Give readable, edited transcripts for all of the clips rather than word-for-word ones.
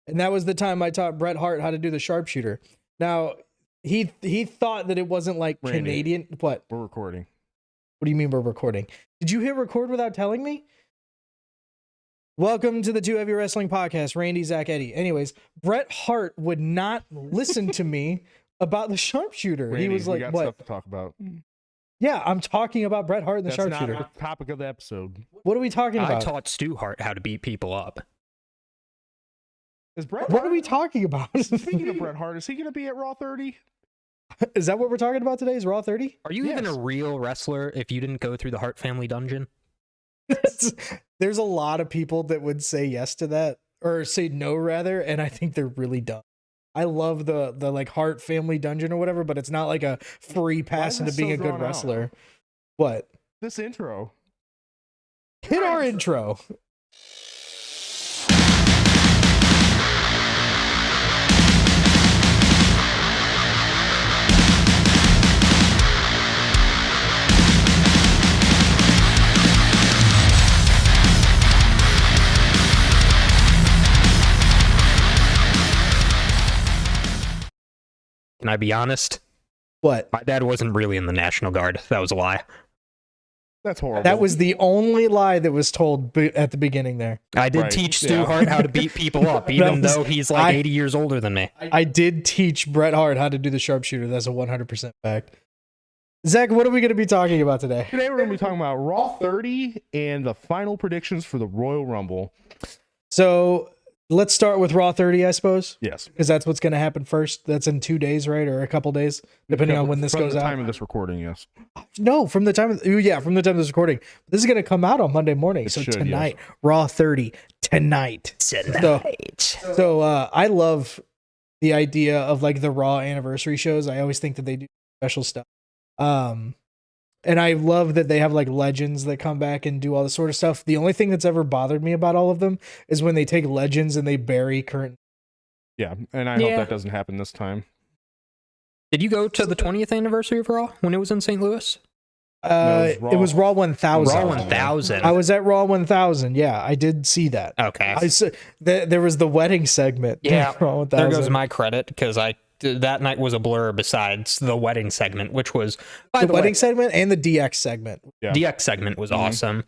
And that was the time I taught Bret Hart how to do the sharpshooter. Now, he thought that it wasn't like Randy, Canadian. What? We're recording. What do you mean we're recording? Did you hit record without telling me? Welcome to the Too Heavy Wrestling Podcast, Randy, Zach, Eddie. Anyways, Bret Hart would not listen to me about the sharpshooter. Randy, he was like, we got what? stuff to talk about. Yeah, I'm talking about Bret Hart and the That's sharpshooter. not the topic of the episode. What are we talking I about? taught Stu Hart how to beat people up. Is Bret What Hart, are we talking about? speaking of Bret Hart, is he going to be at Raw 30? Is that what we're talking about today? Is Raw 30? Are you even Yes. a real wrestler if you didn't go through the Hart family dungeon? There's a lot of people that would say yes to that, or say no rather, and I think they're really dumb. I love the like Hart family dungeon or whatever, but it's not like a free pass is into this being so a good drawn out? wrestler. What? This intro. Hit our intro. Can I be honest? What? My dad wasn't really in the National Guard. That was a lie. That's horrible. That was the only lie that was told at the beginning there. I did Right, teach Stu yeah. Hart how to beat people up, even was- though he's like I- 80 years older than me. I did teach Bret Hart how to do the sharpshooter. That's a 100% fact. Zach, what are we going to be talking about today? Today we're going to be talking about Raw 30 and the final predictions for the Royal Rumble. So let's start with Raw 30, I suppose, Yes. because that's what's going to happen first. That's in 2 days, right? Or a couple days, depending on when this From goes the out. time of this recording, yes. No, from the time of this recording. This is going to come out on Monday morning. It So should, tonight, Raw 30, tonight. So I love the idea of like the Raw anniversary shows. I always think that they do special stuff. And I love that they have like legends that come back and do all this sort of stuff. The only thing that's ever bothered me about all of them is when they take legends and they bury current. Yeah, and I hope Yeah. that doesn't happen this time. Did you go to the 20th anniversary of Raw when it was in St. Louis? It was Raw 1000. Raw 1000. I was at Raw 1000. Yeah, I did see that. Okay. I saw, there was the wedding segment. Yeah, Raw 1000. there goes my credit because that night was a blur besides the wedding segment, which was, by the the wedding way, segment and the DX segment. Yeah. DX segment was Mhm. awesome.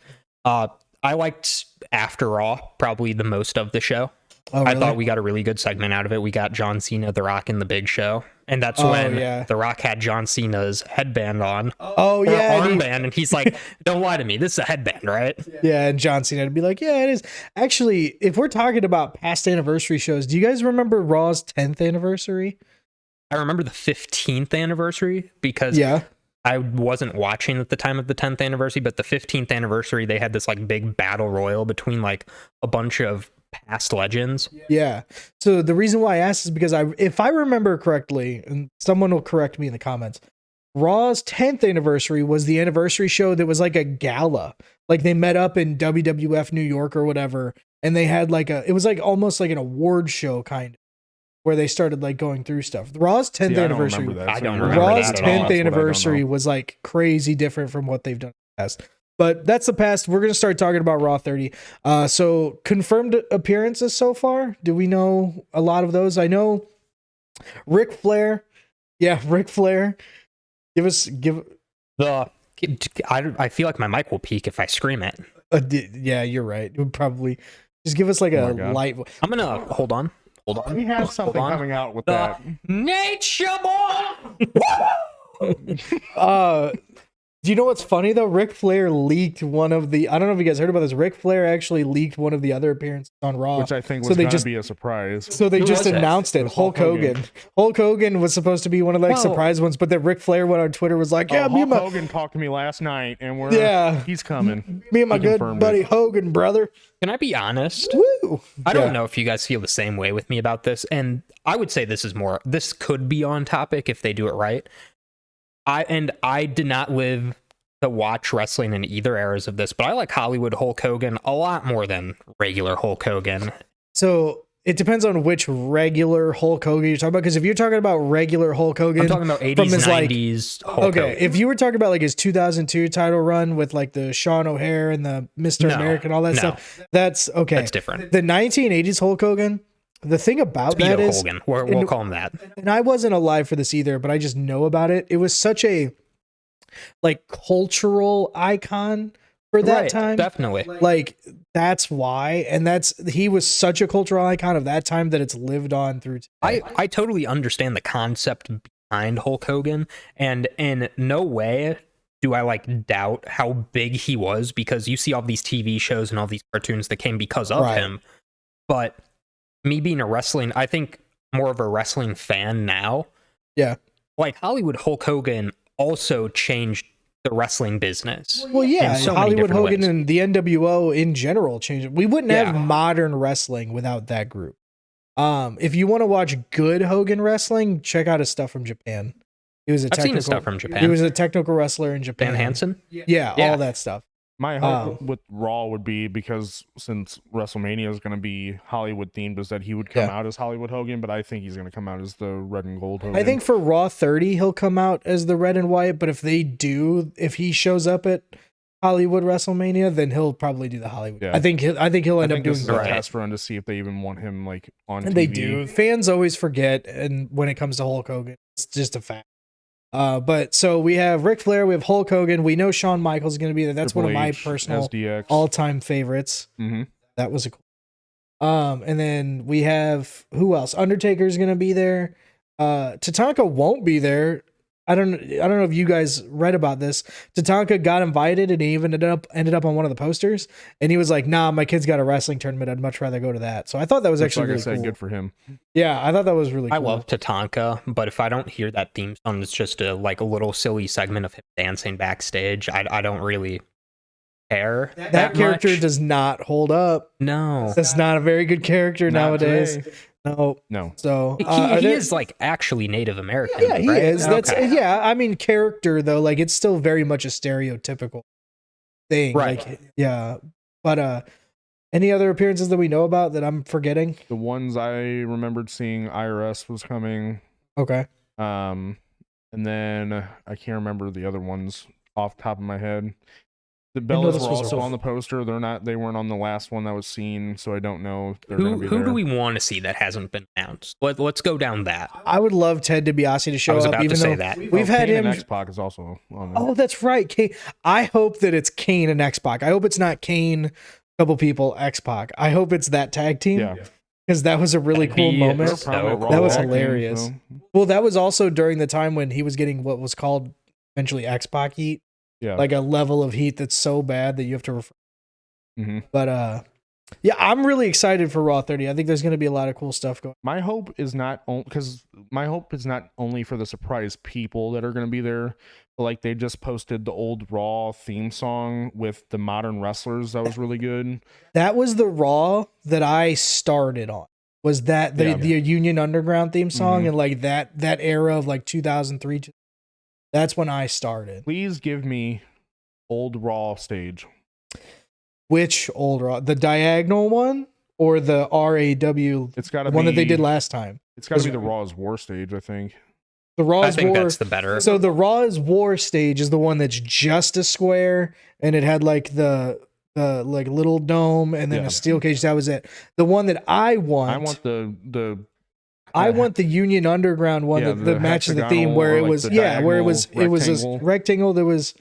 I liked After Raw probably the most of the show. Oh, I really? thought we got a really good segment out of it. We got John Cena, The Rock, and The Big Show. And that's Oh, when yeah. The Rock had John Cena's headband on. Oh Or yeah, and armband. And he's like, don't lie to me. This is a headband, right? yeah, and John Cena would be like, "Yeah, it is." Actually, if we're talking about past anniversary shows, do you guys remember Raw's 10th anniversary? I remember the 15th anniversary because Yeah, I wasn't watching at the time of the 10th anniversary, but the 15th anniversary, they had this like big battle royal between like a bunch of past legends. yeah. So the reason why I asked is because if I remember correctly, and someone will correct me in the comments, Raw's 10th anniversary was the anniversary show that was like a gala. Like they met up in WWF New York or whatever, and they had like it was like almost like an award show kind of, where they started like going through stuff. Raw's 10th See, I don't anniversary. remember that, I so don't you're remember right. Raw's that at all. 10th That's what I don't anniversary know. was like crazy different from what they've done in the past. But that's the past. We're going to start talking about Raw 30. So confirmed appearances so far. Do we know a lot of those? I know Ric Flair. Yeah, Ric Flair. I feel like my mic will peak if I scream it. Yeah, you're right. It would probably just give us like Oh a my God. light. I'm going to hold on. We have something on. coming out with The that. Nature Boy! Do you know what's funny though? Ric Flair leaked one of the. I don't know if you guys heard about this. Ric Flair actually leaked one of the other appearances on Raw. Which I think so was they going just- to be a surprise. So they Who just was it? announced it. It was Hulk Hogan. Hulk Hogan was supposed to be one of the like, Well- surprise ones, but then Ric Flair went on Twitter was like, "Yeah, Oh, me and Hulk my Hogan talked to me last night, and he's coming. me and my He good confirmed buddy it. Hogan, brother." Can I be honest? Woo! I don't Yeah. know if you guys feel the same way with me about this, and I would say this could be on topic if they do it right. I did not live to watch wrestling in either eras of this, but I like Hollywood Hulk Hogan a lot more than regular Hulk Hogan. So it depends on which regular Hulk Hogan you're talking about. Because if you're talking about regular Hulk Hogan, I'm talking about from 80s, his, like- 90s Hulk okay, Hogan. if you were talking about like his 2002 title run with like the Sean O'Hare and the Mr. No, America and all that no. stuff, that's okay. That's different. The 1980s Hulk Hogan the thing about that Speedo is, Hogan. We'll call him that. and I wasn't alive for this either, but I just know about it. It was such a like cultural icon for that time. Definitely. Like that's why, and he was such a cultural icon of that time that it's lived on through today. I totally understand the concept behind Hulk Hogan, and in no way do I like doubt how big he was, because you see all these TV shows and all these cartoons that came because of him. But me being I think more of a wrestling fan now. Yeah. Like Hollywood Hulk Hogan also changed the wrestling business. Well, yeah, so Hollywood Hogan and the NWO in general changed it. We wouldn't have modern wrestling without that group. If you want to watch good Hogan wrestling, check out his stuff from Japan. I've seen his stuff from Japan. He was a technical wrestler in Japan. Van Hansen? Yeah, all that stuff. My hope with Raw would be, because since WrestleMania is going to be Hollywood themed, is that he would come out as Hollywood Hogan, but I think he's going to come out as the red and gold Hogan. I think for Raw 30, he'll come out as the red and white, but if he shows up at Hollywood WrestleMania, then he'll probably do the Hollywood. Yeah. I think he'll end up doing the test run to see if they even want him like on and TV. They do. Fans always forget, and when it comes to Hulk Hogan, it's just a fact. But so we have Ric Flair, we have Hulk Hogan, we know Shawn Michaels is going to be there. That's Triple one of my personal SDX. All-time favorites. Mm-hmm. That was a cool. And then we have who else? Undertaker's going to be there. Tatanka won't be there. I don't know if you guys read about this. Tatanka got invited, and he even ended up on one of the posters. And he was like, "Nah, my kid's got a wrestling tournament. I'd much rather go to that." So I thought that was actually really cool. Good for him. Yeah, I thought that was really cool. I love Tatanka, but if I don't hear that theme song, it's just a little silly segment of him dancing backstage. I don't really care. That character much. Does not hold up. No, that's not a very good character nowadays. Today. No. So he is like actually Native American. Yeah, he right? is. That's I mean, character though, like it's still very much a stereotypical thing. Right. Like, yeah. But any other appearances that we know about that I'm forgetting? The ones I remembered seeing, IRS was coming. Okay. And then I can't remember the other ones off the top of my head. The Bellas were also on the poster. They weren't on the last one that was seen, so I don't know if they're going to be there. Who do we want to see that hasn't been announced? Let's go down that. I would love Ted DiBiase to show up. I was about to say that. We've had him. X-Pac is also on there. Oh, that's right. Kane. I hope that it's Kane and X-Pac. I hope it's not Kane, couple people, X-Pac. I hope it's that tag team. Yeah. Because that was a really cool moment. So that was hilarious. Well, that was also during the time when he was getting what was called eventually X-Pac heat. Yeah. Like a level of heat that's so bad that you have to refer. Mm-hmm. But yeah, I'm really excited for Raw 30. I think there's going to be a lot of cool stuff going. My hope is not only for the surprise people that are going to be there, but like they just posted the old Raw theme song with the modern wrestlers. That was really good. That was the Raw that I started on. Was that the Union Underground theme song, and like that era of like 2003. That's when I started. Please give me old Raw stage. Which old Raw? The diagonal one or the RAW? It's got to be one that they did last time. It's got to be the Raw's War stage, I think. The Raw's I think War. That's the better. So the Raw's War stage is the one that's just a square, and it had like the like little dome and then a steel cage. That was it. The one that I want. I want the Union Underground one that matches the theme, where it was where it was a rectangle that was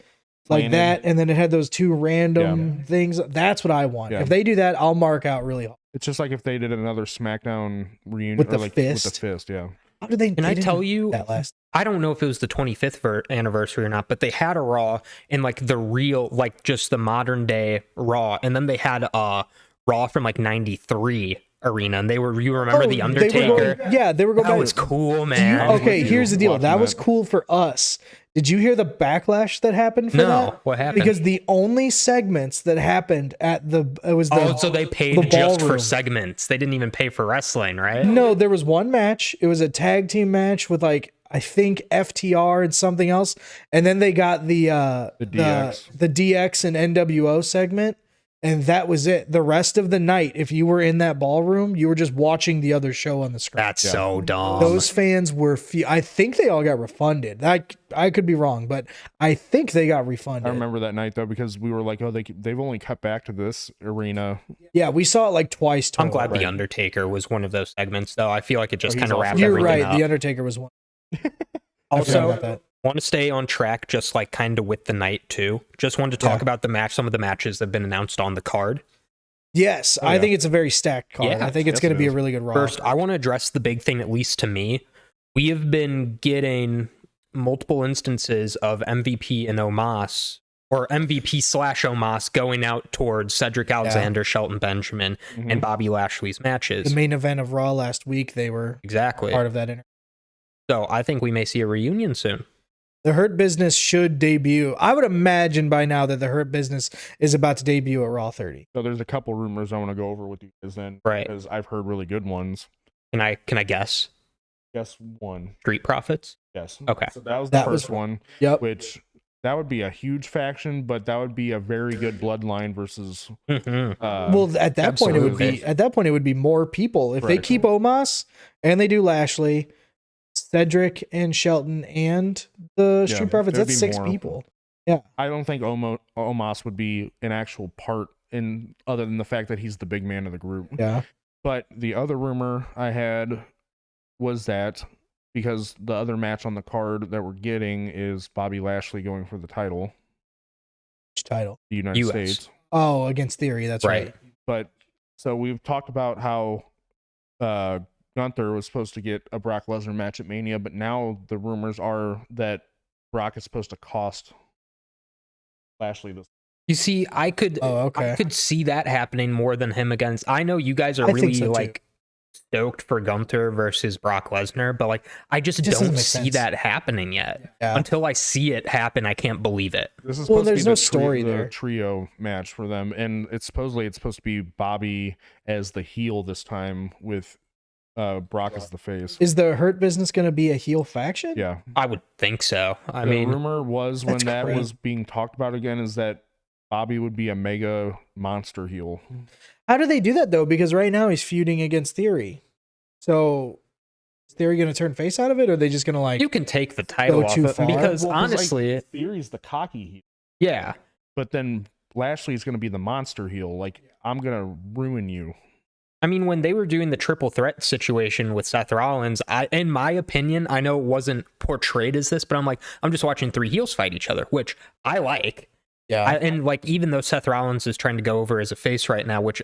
like that, and then it had those two random things. That's what I want. If they do that, I'll mark out really hard. It's just like if they did another SmackDown reunion with the fist. With the fist, yeah. How did they? Can I tell you? That last. I don't know if it was the 25th anniversary or not, but they had a Raw in like the real, like just the modern day Raw, and then they had a Raw from like '93. Arena, and you remember the Undertaker? They were going. That was cool, man. Okay, here's the deal. That was cool for us. Did you hear the backlash that happened for that? No, what happened? Because the only segments that happened at so they paid just for segments. They didn't even pay for wrestling, right? No, there was one match. It was a tag team match with like I think FTR and something else, and then they got the DX and NWO segment. And that was it. The rest of the night, if you were in that ballroom, you were just watching the other show on the screen. That's so dumb. Those fans were, I think they all got refunded. I could be wrong, but I think they got refunded. I remember that night though, because we were like, oh, they've only cut back to this arena. Yeah, we saw it like twice. I'm glad The Undertaker was one of those segments, though. I feel like it just kind of wrapped You're everything right. up. The Undertaker was one. Also, want to stay on track, just like kind of with the night too. Just wanted to talk about some of the matches that have been announced on the card. Yes, I think it's a very stacked card. Yeah, I think it's going to be a really good Raw. First, I want to address the big thing, at least to me. We have been getting multiple instances of MVP and Omos, or MVP/Omos, going out towards Cedric Alexander, Shelton Benjamin, and Bobby Lashley's matches. The main event of Raw last week, they were part of that interview. So I think we may see a reunion soon. The Hurt Business should debut. I would imagine by now that the Hurt Business is about to debut at Raw 30. So there's a couple rumors I want to go over with you guys then, right? Because I've heard really good ones. Can I guess? Guess one. Street Profits. Yes. Okay. So that was the first one. Yep. Which that would be a huge faction, but that would be a very good bloodline versus. Well, at that point it would be more people if they keep Omos and they do Lashley, Cedric and Shelton and the Street Profits. That's 6 people. Yeah. I don't think Omos would be an actual part in other than the fact that he's the big man of the group. Yeah. But the other rumor I had was that because the other match on the card that we're getting is Bobby Lashley going for the title. Which title? The United States. Oh, against Theory. That's right. But so we've talked about how Gunther was supposed to get a Brock Lesnar match at Mania, but now the rumors are that Brock is supposed to cost Lashley this. You see, I could see that happening more than him against. I know you guys are really stoked for Gunther versus Brock Lesnar, but I just don't see that happening yet. Yeah. Until I see it happen, I can't believe it. This is supposed to be no story there. Trio match for them, and it's supposed to be Bobby as the heel this time with Brock as the face. Is the Hurt Business going to be a heel faction? Yeah, I would think so. The rumor was when that was being talked about again is that Bobby would be a mega monster heel. How do they do that though? Because right now he's feuding against Theory. So is Theory going to turn face out of it, or are they just going to You can take the title off it because honestly, Theory's the cocky heel. Yeah, but then Lashley's going to be the monster heel. I'm going to ruin you. I mean, when they were doing the triple threat situation with Seth Rollins, in my opinion, I know it wasn't portrayed as this, but I'm just watching 3 heels fight each other, which I like. Yeah. Even though Seth Rollins is trying to go over as a face right now, which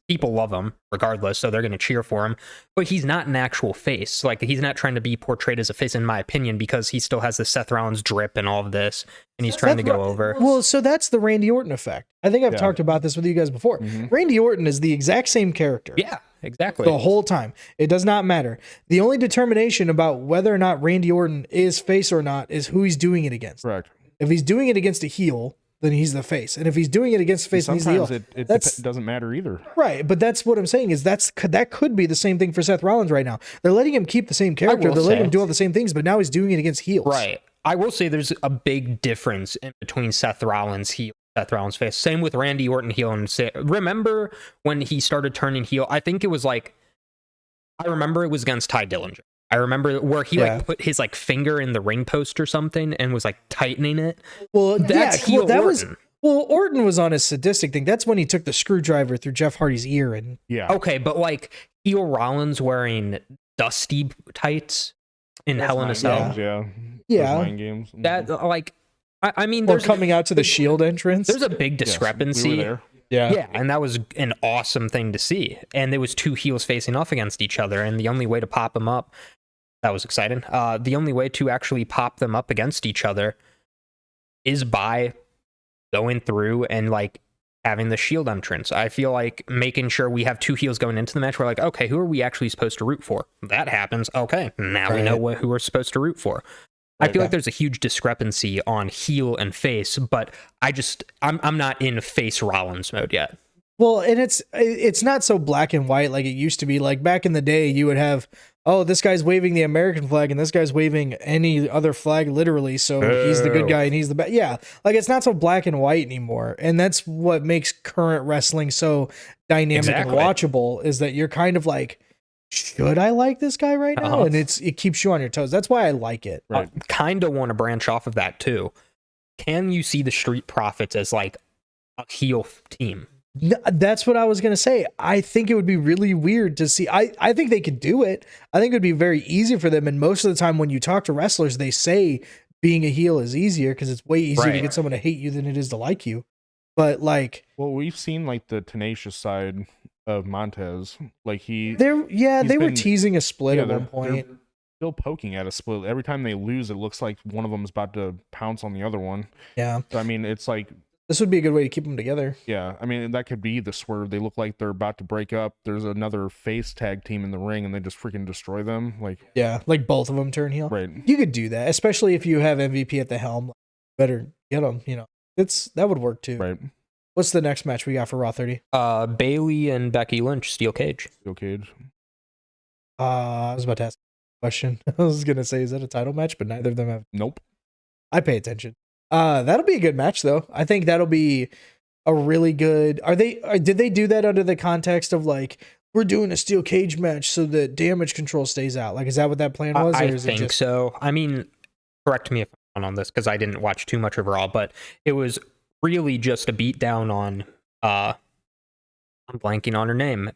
people love him regardless, so they're going to cheer for him, but he's not an actual face. He's not trying to be portrayed as a face, in my opinion, because he still has the Seth Rollins drip and all of this, and he's trying to go over. Well, so that's the Randy Orton effect. I think I've talked about this with you guys before. Randy Orton is the exact same character. Yeah, exactly. The whole time. It does not matter. The only determination about whether or not Randy Orton is face or not is who he's doing it against. Correct. If he's doing it against a heel, then he's the face. And if he's doing it against the face, then he's the heel. It doesn't matter either. Right, but that's what I'm saying is that could be the same thing for Seth Rollins right now. They're letting him keep the same character. They're letting him do all the same things, but now he's doing it against heels. Right. I will say there's a big difference in between Seth Rollins heel, Seth Rollins face. Same with Randy Orton heel. Remember when he started turning heel? I think it was I remember it was against Ty Dillinger. I remember where he put his finger in the ring post or something and was tightening it. Well, that's heel Orton. Orton was on his sadistic thing. That's when he took the screwdriver through Jeff Hardy's ear and Okay, but heel Rollins wearing dusty tights in Hell in a Cell. Yeah. Mind games. That I mean, there's coming out to the Shield entrance. There's a big discrepancy. We were there. Yeah, and that was an awesome thing to see. And there was 2 heels facing off against each other, and the only way to pop them up, that was exciting. The only way to actually pop them up against each other is by going through and having the Shield entrance. I feel making sure we have 2 heels going into the match. We're okay, who are we actually supposed to root for? That happens. Okay, now we know who we're supposed to root for. I feel there's a huge discrepancy on heel and face, but I'm not in face Rollins mode yet. Well, and it's not so black and white like it used to be. Like back in the day, you would have, oh, this guy's waving the American flag and this guy's waving any other flag, literally. So he's the good guy and he's the bad. Yeah, like it's not so black and white anymore, and that's what makes current wrestling so dynamic and watchable. Is that you're kind of like, should I like this guy right now? And it keeps you on your toes. That's why I like it. Right. I kind of want to branch off of that too. Can you see the Street Profits as like a heel team? That's what I was going to say. I think it would be really weird to see. I think they could do it. I think it would be very easy for them. And most of the time when you talk to wrestlers, they say being a heel is easier because it's way easier to get someone to hate you than it is to like you. But like, well, we've seen like the tenacious side of Montez. Like they were teasing a split at one point. They're still poking at a split. Every time they lose, it looks like one of them is about to pounce on the other one. Yeah. So, I mean, it's like, this would be a good way to keep them together. Yeah, I mean, that could be the swerve. They look like they're about to break up. There's another face tag team in the ring, and they just freaking destroy them. Like, yeah, like both of them turn heel. Right. You could do that, especially if you have MVP at the helm. Better get them. You know, that would work too. Right. What's the next match we got for Raw 30? Bailey and Becky Lynch, steel cage. Steel cage. I was about to ask a question. I was gonna say, is that a title match? But neither of them have. Nope. I pay attention. That'll be a good match though. I think that'll be a really good. Did they do that under the context of like, we're doing a steel cage match so that damage control stays out? Like, is that what that plan was? I think so. I mean, correct me if I'm wrong on this because I didn't watch too much of Raw, but it was really just a beat down on I'm blanking on her name.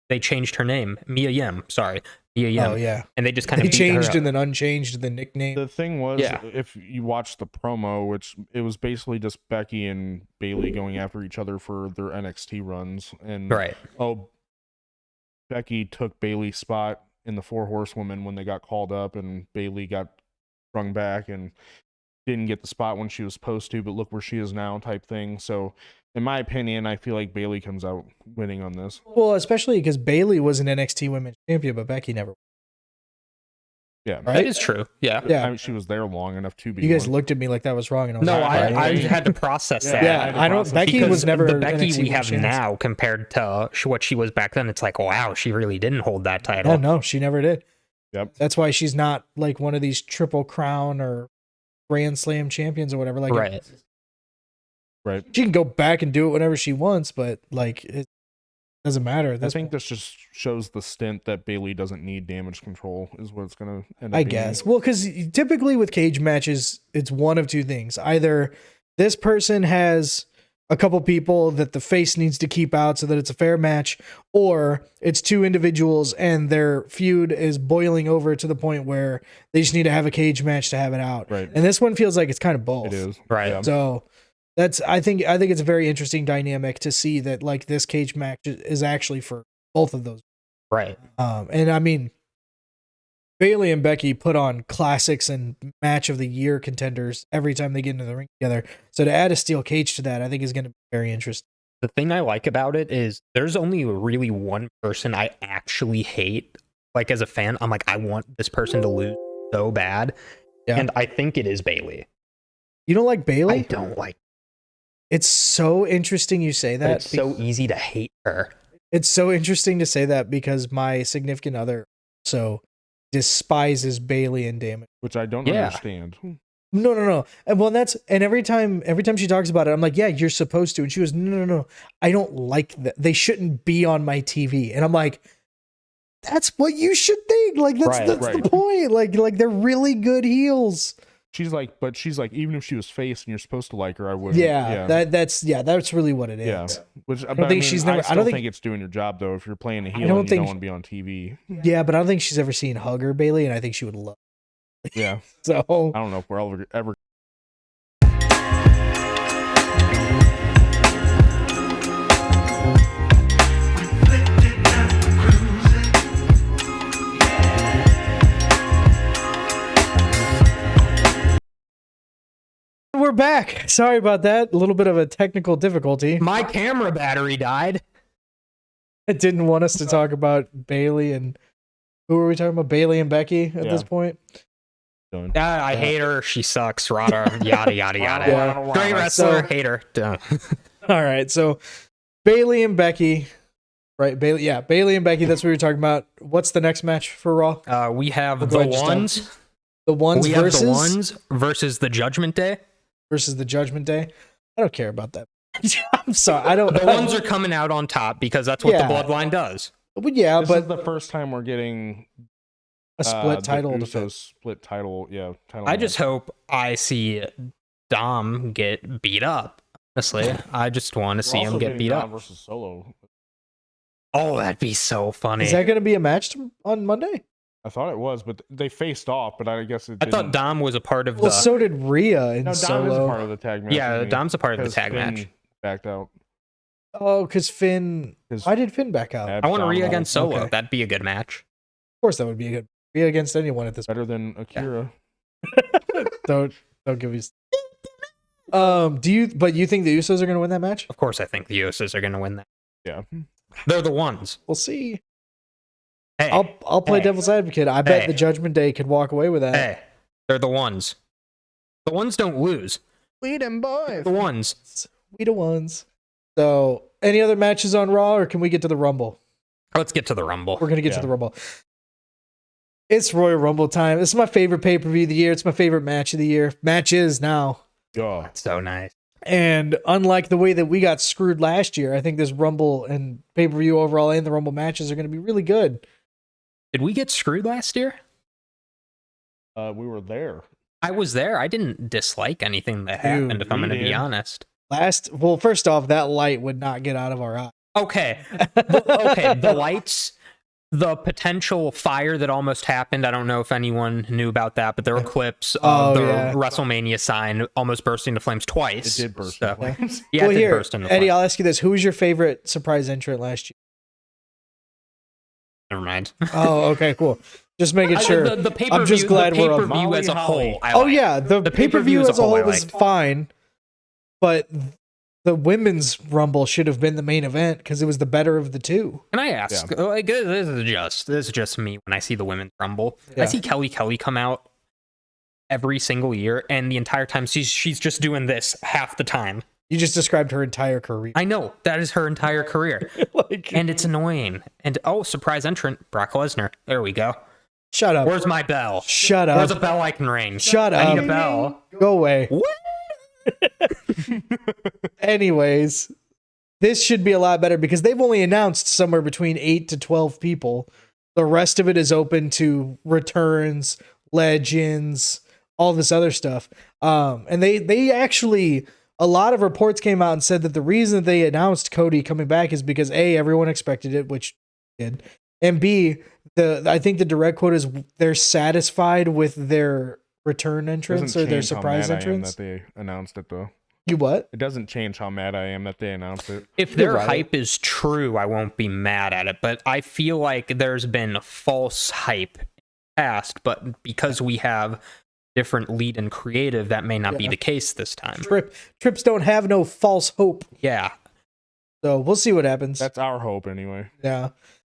They changed her name. Mia Yim. Sorry. Mia Yim. Oh, yeah. And they just kind of changed and then unchanged the nickname. The thing was, if you watch the promo, which it was basically just Becky and Bailey going after each other for their NXT runs. And Becky took Bailey's spot in the Four Horsewomen when they got called up, and Bailey got sprung back and didn't get the spot when she was supposed to, but look where she is now type thing. So in my opinion, I feel like Bailey comes out winning on this. Well, especially because Bailey was an NXT Women's Champion, but Becky never. Yeah, right? That is true. Yeah. I mean, she was there long enough to be. You guys looked at me like that was wrong, and I was I had to process that. Yeah, I don't. Becky was never the Becky NXT we have now compared to what she was back then. It's like, wow, she really didn't hold that title. Oh, no, she never did. Yep. That's why she's not like one of these Triple Crown or Grand Slam champions or whatever. Like, right. She can go back and do it whenever she wants, but like it doesn't matter. I think this just shows the stint that Bailey doesn't need damage control is what it's going to end up I being. guess. Well, because typically with cage matches, it's one of two things. Either this person has a couple people that the face needs to keep out so that it's a fair match, or it's two individuals and their feud is boiling over to the point where they just need to have a cage match to have it out. Right. And this one feels like it's kind of both. It is. Right. Yeah. So I think it's a very interesting dynamic to see that like this cage match is actually for both of those. Right. And I mean, Bailey and Becky put on classics and match of the year contenders every time they get into the ring together. So to add a steel cage to that, I think is going to be very interesting. The thing I like about it is there's only really one person I actually hate. Like as a fan, I'm like, I want this person to lose so bad. Yeah. And I think it is Bailey. You don't like Bailey? I don't like. It's so interesting you say that. It's so easy to hate her. It's so interesting to say that because my significant other despises Bailey and Damage, which I don't understand. No. And every time she talks about it, I'm like, yeah, you're supposed to. And she goes, no. I don't like that. They shouldn't be on my TV. And I'm like, that's what you should think. Like that's the point. Like they're really good heels. She's like, even if she was face and you're supposed to like her, I wouldn't. That's really what it is. Yeah. Which I don't think she's never. I don't think it's doing your job though. If you're playing a heel, and you don't want to be on TV. Yeah, but I don't think she's ever seen Hugger Bailey, and I think she would love. Yeah. So I don't know if we're ever. We're back. Sorry about that. A little bit of a technical difficulty. My camera battery died. It didn't want us to talk about Bailey and who were we talking about? Bailey and Becky at this point. I hate her. She sucks. Rada. Yada yada yada. Great wrestler. Hate her. All right. So Bailey and Becky. Right, Bailey and Becky, that's what we were talking about. What's the next match for Raw? We have Go the ahead, just ones. The ones We versus have the ones versus the Judgment Day. versus the Judgment Day. I don't care about that. I'm sorry. I don't. The ones are coming out on top because that's what Yeah. the Bloodline does. But yeah, This but is the first time we're getting a split the title Usos defense. split title. Yeah, title. I just hope I see Dom get beat up. Honestly, I just want to see him get beat up. Versus Solo. Oh, that'd be so funny. Is that going to be a match on Monday? I thought it was, but they faced off. But I guess it. I thought Dom was a part of Well, the. so did Rhea in No, Dom Solo. is a part of the tag match. Yeah, isn't he? Dom's a part of the Because tag Finn match. backed out. Oh, because Finn. 'Cause Why did Finn back out? Ab- I want Dom Rhea rolled. against Solo. Okay. That'd be a good match. Of course, that would be a good. Rhea against anyone at this point. Better than Akira. Don't give me. Do you? But you think the Usos are going to win that match? Of course, I think the Usos are going to win that. Yeah. They're the ones. We'll see. Hey, I'll play Hey. devil's advocate. I bet Hey. the Judgment Day could walk away with that. hey, they're the ones. The ones don't lose. Lead him, boys. The ones. We the ones. So, any other matches on Raw, or can we get to the Rumble? Let's get to the Rumble. We're gonna get to Yeah. the Rumble. It's Royal Rumble time. This is my favorite pay-per-view of the year. It's my favorite match of the year. Matches now. Yeah. So nice. And unlike the way that we got screwed last year, I think this Rumble and pay-per-view overall and the Rumble matches are going to be really good. Did we get screwed last year? We were there. I was there. I didn't dislike anything that happened, if I'm we going to be did. honest. Well, first off, that light would not get out of our eye. Okay. The lights, the potential fire that almost happened. I don't know if anyone knew about that, but there were clips of the WrestleMania sign almost bursting into flames twice. It did burst. So- into flames. Yeah, Well, it did here, burst into Eddie, flames. I'll ask you this: who was your favorite surprise entrant last year? Never mind. Oh, okay, cool. Just making sure. The pay-per-view, I'm just glad the we're on- pay-per-view as a Molly whole. Holly. I Oh like. yeah, the pay-per-view as a whole I was liked. fine, but the women's Rumble should have been the main event because it was the better of the two. Can I ask? Like, this is just me when I see the women's Rumble. Yeah. I see Kelly come out every single year, and the entire time she's just doing this half the time. You just described her entire career. I know that is her entire career, and it's annoying. And surprise entrant Brock Lesnar. There we go. Shut up. Where's my bell? Shut up. Where's a bell I can ring? Shut I need up. a bell. Go away. What? Anyways, this should be a lot better because they've only announced somewhere between 8 to 12 people. The rest of it is open to returns, legends, all this other stuff. And they actually, a lot of reports came out and said that the reason they announced Cody coming back is because A, everyone expected it, which did, and B, I think the direct quote is they're satisfied with their return entrance Doesn't or their change how surprise mad I am entrance. that they announced it though. You what? It doesn't change how mad I am that they announced it. If their You're right. hype is true, I won't be mad at it. But I feel like there's been false hype in the past, but because we have different lead and creative, that may not be Yeah. the case this time. Trips don't have no false hope. Yeah. So we'll see what happens. That's our hope anyway. Yeah.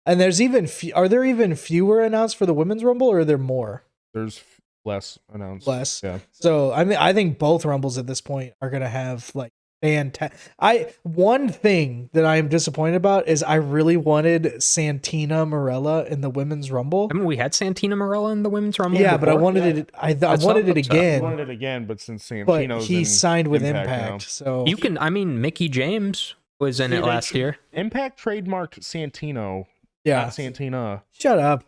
And there's even are there even fewer announced for the women's rumble, or are there more? There's less announced. Less. Yeah. So I think both rumbles at this point are gonna have like fantastic. One thing that I am disappointed about is I really wanted Santina Marella in the women's rumble. Haven't we had Santina Marella in the women's rumble? Yeah, but I before? wanted it. I That's wanted it up, so- I again. wanted it again, but since But Santino's he in signed with Impact Impact, now. so You can. I mean, Mickey James was in See, it they last year. Impact trademarked Santino, yeah. not Santina. Shut up.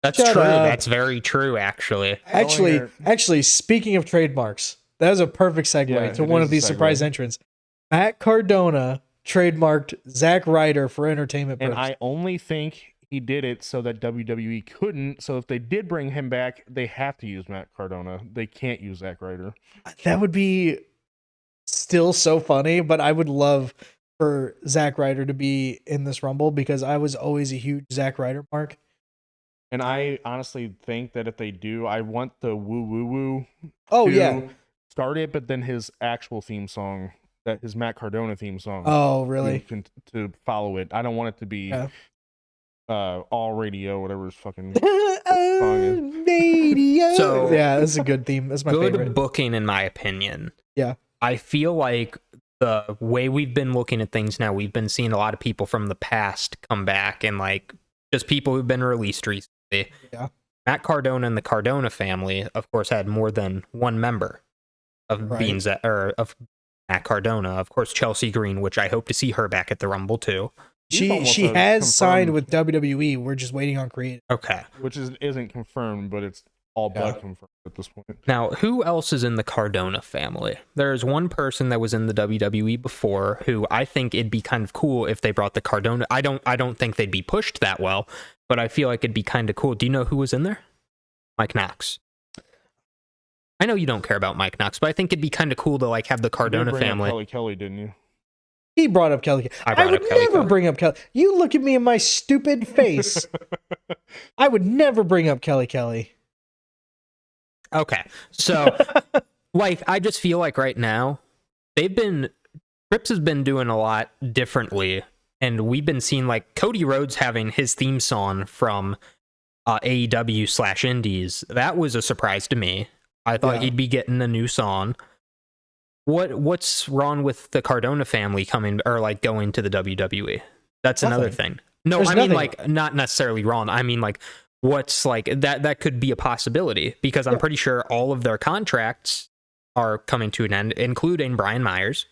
That's Shut true. up. That's very true, actually. Actually, speaking of trademarks, that was a perfect segue Yeah, to it one is of a these segue. surprise entrants. Matt Cardona trademarked Zack Ryder for entertainment And purposes. I only think he did it so that WWE couldn't. So if they did bring him back, they have to use Matt Cardona. They can't use Zack Ryder. That would be still so funny, but I would love for Zack Ryder to be in this Rumble because I was always a huge Zack Ryder mark. And I honestly think that if they do, I want the woo woo woo. Oh, to yeah. start it, but then his actual theme song, that his Matt Cardona theme song. Oh, really? To follow it. I don't want it to be Yeah. all radio, whatever his fucking song is. Radio. So- yeah, that's a good theme. That's my Good favorite. booking, in my opinion. Yeah. I feel like the way we've been looking at things now, we've been seeing a lot of people from the past come back, and like just people who've been released recently. Yeah. Matt Cardona and the Cardona family, of course, had more than one member of Right. of Matt Cardona. Of course, Chelsea Green, which I hope to see her back at the Rumble too. He's almost She a has signed confirmed- with WWE. We're just waiting on creative. Okay. which isn't confirmed, but it's all Yeah. but confirmed at this point. Now, who else is in the Cardona family? There's one person that was in the WWE before who I think it'd be kind of cool if they brought the Cardona. I don't think they'd be pushed that well, but I feel like it'd be kind of cool. Do you know who was in there? Mike Knox. I know you don't care about Mike Knox, but I think it'd be kind of cool to like have the You did Cardona bring up family. Kelly, didn't you? He brought up Kelly. I brought would up Kelly never Kelly. bring up Kelly. You look at me in my stupid face. I would never bring up Kelly. Okay, so like I just feel like right now Trips has been doing a lot differently, and we've been seeing like Cody Rhodes having his theme song from AEW/Indies. That was a surprise to me. I thought Yeah. he'd be getting a new song. What's wrong with the Cardona family coming or like going to the WWE? That's another Nothing. thing. No, There's I mean nothing. like not necessarily wrong. I mean like what's like that could be a possibility because I'm Yeah. pretty sure all of their contracts are coming to an end, including Brian Myers.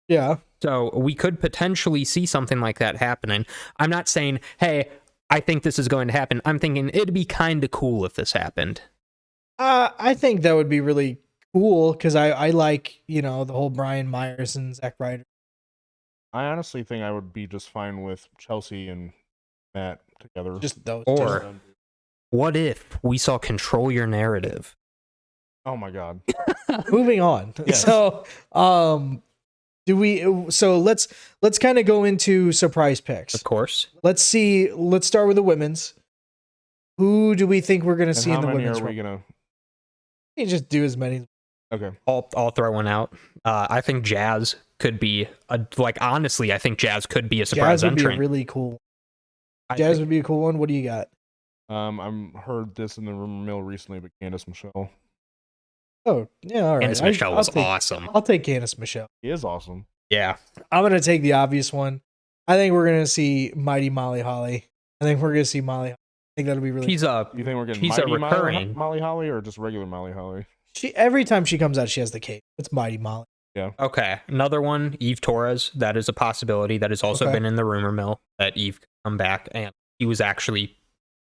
Yeah. So we could potentially see something like that happening. I'm not saying, hey, I think this is going to happen. I'm thinking it'd be kind of cool if this happened. I think that would be really cool because I like, the whole Brian Myers and Zack Ryder. I honestly think I would be just fine with Chelsea and Matt together. Just those Or- two. What if we saw Control Your Narrative? Oh my god. Moving on. Yes. So, let's kind of go into surprise picks. Of course. Let's start with the women's. Who do we think we're going to And see how in the many women's? are we gonna? You just do as many. Okay. I'll throw one out. I think Jazz could be honestly, I think Jazz could be a surprise Jazz would be entrant. really cool. I Jazz think- would be a cool one. What do you got? I'm heard this in the rumor mill recently, but Candice Michelle. Oh, yeah, all right. Candice Michelle I'll was take- awesome. I'll take Candice Michelle. He is awesome. Yeah. I'm going to take the obvious one. I think we're going to see Mighty Molly Holly. I think we're going to see Molly. I think that'll be really She's a You think we're getting She's a Mighty recurring. Molly Holly or just regular Molly Holly? every time she comes out, she has the cape. It's Mighty Molly. okay. Another one, Eve Torres. That is a possibility. That has also Okay. been in the rumor mill that Eve could come back, and he was actually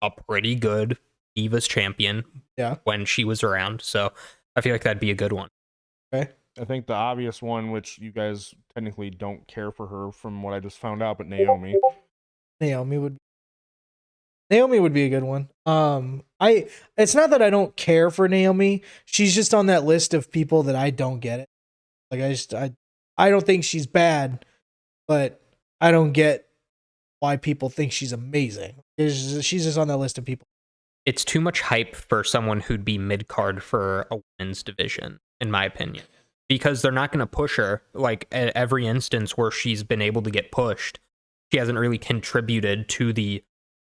a pretty good Divas champion. Yeah. When she was around, so I feel like that'd be a good one. Okay. I think the obvious one, which you guys technically don't care for her from what I just found out, but Naomi. Naomi would be a good one. It's not that I don't care for Naomi. She's just on that list of people that I don't get it. Like I don't think she's bad, but I don't get why people think she's amazing. She's just on that list of people. It's too much hype for someone who'd be mid card for a women's division, in my opinion, because they're not going to push her. Like at every instance where she's been able to get pushed, she hasn't really contributed to the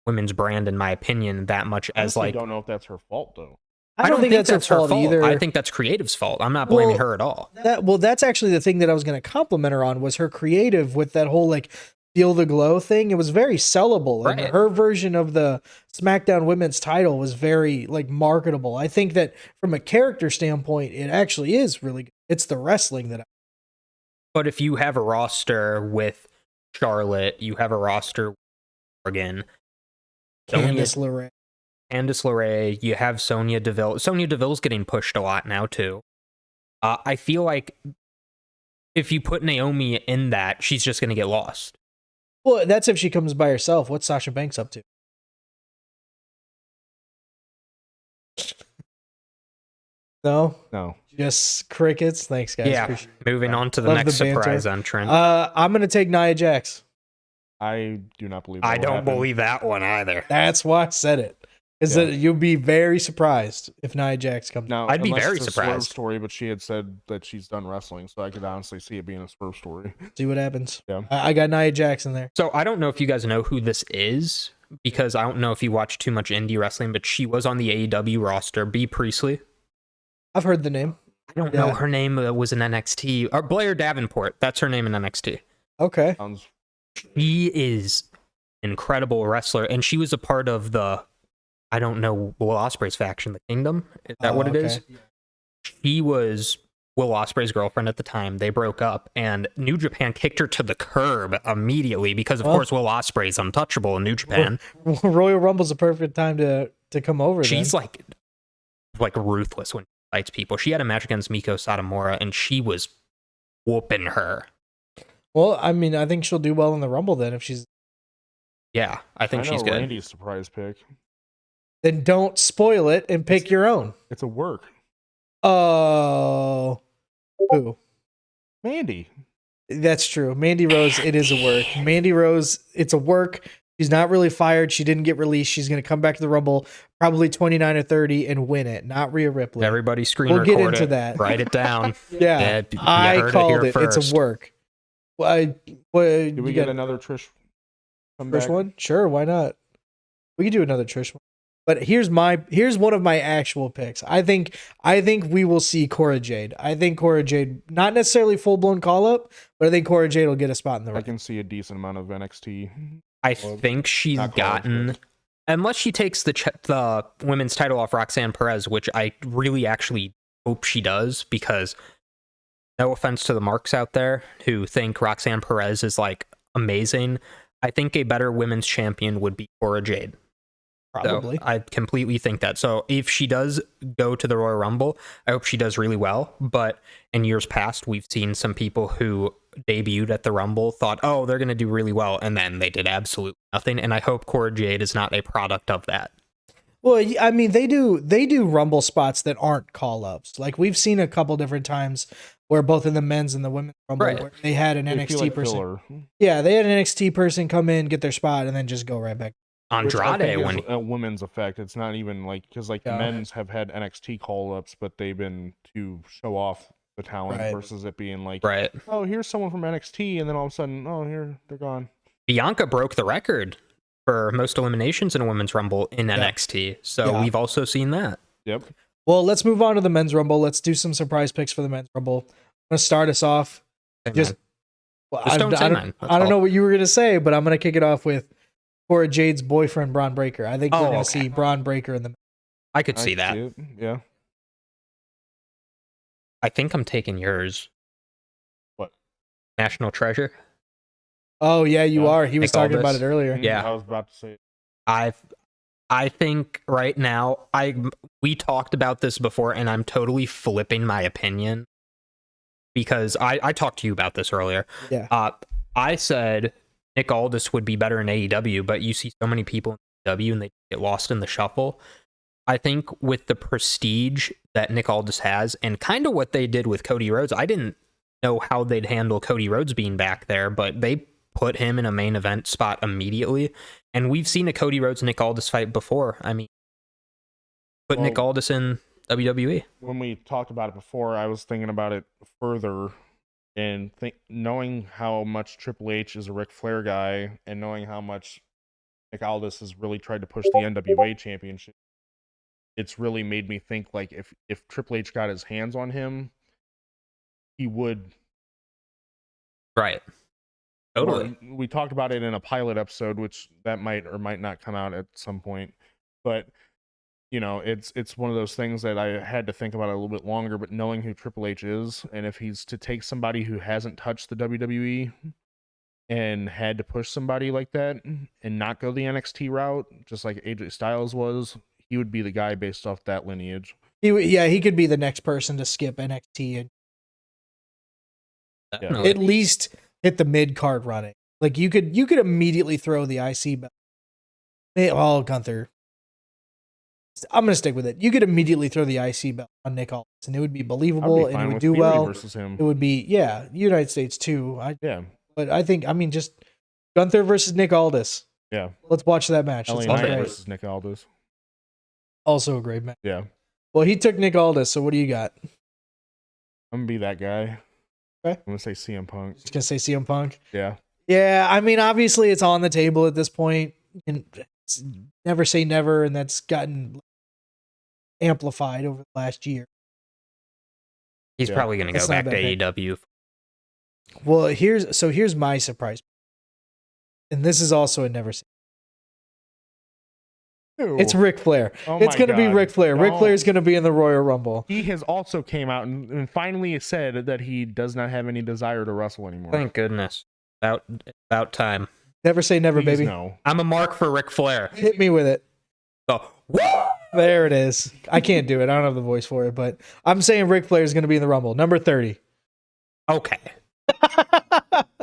women's brand, in my opinion, that much I as honestly like. don't know if that's her fault though. I don't think that's her fault either. I think that's creative's fault. I'm not blaming Well, her at all. That's actually the thing that I was going to compliment her on was her creative with that whole like feel the glow thing. It was very sellable, and Right. her version of the SmackDown Women's title was very like marketable. I think that from a character standpoint, it actually is really good. It's the wrestling that But if you have a roster with Charlotte, you have a roster with Morgan, Candice LeRae. Candice LeRae, you have Sonya Deville. Sonya Deville's getting pushed a lot now too. I feel like if you put Naomi in that, she's just going to get lost. Well, that's if she comes by herself. What's Sasha Banks up to? No, No. just crickets. Thanks, guys. Yeah. Appreciate Moving on to the Love next the banter. surprise entrant. it. I'm gonna take Nia Jax. I do not believe that I will don't happen. believe that one either. That's why I said it. Is Yeah. that you'll be very surprised if Nia Jax comes. Now, I'd be unless very it's a Swerve surprised. story, but she had said that she's done wrestling, so I could honestly see it being a Swerve story. See what happens. Yeah. I got Nia Jax in there. So I don't know if you guys know who this is because I don't know if you watch too much indie wrestling, but she was on the AEW roster. Bea Priestley. I've heard the name. I don't know her name. Was in NXT. Or Blair Davenport. That's her name in NXT. Okay. Sounds She is an incredible wrestler, and she was a part of the, I don't know, Will Ospreay's faction, the Kingdom. Is that what it is? She was Will Ospreay's girlfriend at the time. They broke up, and New Japan kicked her to the curb immediately because, of course, Will Ospreay's untouchable in New Japan. Royal Rumble's a perfect time to come over. She's like ruthless when she fights people. She had a match against Miko Satomura, and she was whooping her. Well, I mean, I think she'll do well in the Rumble then if she's. Yeah, I think she's good. Randy's surprise pick. Then don't spoil it and pick your own. It's a work. Oh, who? Mandy. That's true. Mandy Rose, it is a work. Mandy Rose, it's a work. She's not really fired. She didn't get released. She's going to come back to the Rumble, probably 29 or 30, and win it. Not Rhea Ripley. Everybody screen we'll record get into it. that. Write it down. Yeah, I called it. First. It's a work. Did we get another Trish? Trish one? Sure, why not? We could do another Trish one. But here's one of my actual picks. I think we will see Cora Jade. I think Cora Jade, not necessarily full blown call up, but I think Cora Jade will get a spot in the ring. I can see a decent amount of NXT. I think she's gotten, unless she takes the women's title off Roxanne Perez, which I really actually hope she does, because no offense to the marks out there who think Roxanne Perez is like amazing, I think a better women's champion would be Cora Jade. Probably. So I completely think that. So if she does go to the Royal Rumble, I hope she does really well. But in years past, we've seen some people who debuted at the Rumble thought, oh, they're going to do really well, and then they did absolutely nothing. And I hope Cora Jade is not a product of that. Well, I mean, they do Rumble spots that aren't call-ups. Like, we've seen a couple different times where both in the men's and the women's Rumble, where they had an NXT person. Filler. Yeah, they had an NXT person come in, get their spot, and then just go right back. Andrade, when a women's effect, it's not even like, because like the men's have had NXT call-ups, but they've been to show off the talent versus it being like, oh, here's someone from NXT, and then all of a sudden, oh, here they're gone. Bianca broke the record for most eliminations in a women's Rumble in NXT, so we've also seen that. Yep. Well, let's move on to the men's Rumble. Let's do some surprise picks for the men's Rumble. I'm gonna start us off. I don't know what you were gonna say, but I'm gonna kick it off with Cora Jade's boyfriend, Braun Breaker. I think we're going to see Braun Breaker in the. I could see that. Yeah. I think I'm taking yours. What? National Treasure. Oh yeah, you are. He was talking about it earlier. Yeah, I was about to say. I think right now we talked about this before, and I'm totally flipping my opinion because I talked to you about this earlier. Yeah. I said Nick Aldis would be better in AEW, but you see so many people in AEW and they get lost in the shuffle. I think with the prestige that Nick Aldis has and kind of what they did with Cody Rhodes, I didn't know how they'd handle Cody Rhodes being back there, but they put him in a main event spot immediately. And we've seen a Cody Rhodes Nick Aldis fight before. I mean, Nick Aldis in WWE. When we talked about it before, I was thinking about it further. And knowing how much Triple H is a Ric Flair guy, and knowing how much Nick Aldis has really tried to push the NWA championship, it's really made me think like if Triple H got his hands on him, he would. Right. Totally. We talked about it in a pilot episode, which that might or might not come out at some point, but. You know, it's one of those things that I had to think about it a little bit longer, but knowing who Triple H is, and if he's to take somebody who hasn't touched the WWE and had to push somebody like that and not go the NXT route, just like AJ Styles was, he would be the guy based off that lineage. He could be the next person to skip NXT and at least hit the mid card running. Like you could immediately throw the IC belt. Oh, Gunther. I'm going to stick with it. You could immediately throw the IC belt on Nick Aldis, and it would be believable, and it would do well. Versus him. It would be, United States too. Yeah. But I think, just Gunther versus Nick Aldis. Yeah. Let's watch that match. LA Knight versus Nick Aldis. Also a great match. Yeah. Well, he took Nick Aldis, so what do you got? I'm going to be that guy. Okay. I'm going to say CM Punk. Just going to say CM Punk? Yeah. Yeah, obviously it's on the table at this point. And never say never, and that's gotten amplified over the last year. He's Yeah. probably going to go That's not a back to bad pick. AEW. Well, here's my surprise, and this is also a never seen. Ew. It's Ric Flair. Oh It's my going to be God. Ric Flair. Ric Don't. Flair is going to be in the Royal Rumble. He has also came out and finally said that he does not have any desire to wrestle anymore. Thank goodness. About time. Never say never, Please baby. no. I'm a mark for Ric Flair. Hit me with it. So, There it is. I can't do it. I don't have the voice for it, but I'm saying Ric Flair is going to be in the Rumble. Number 30. okay.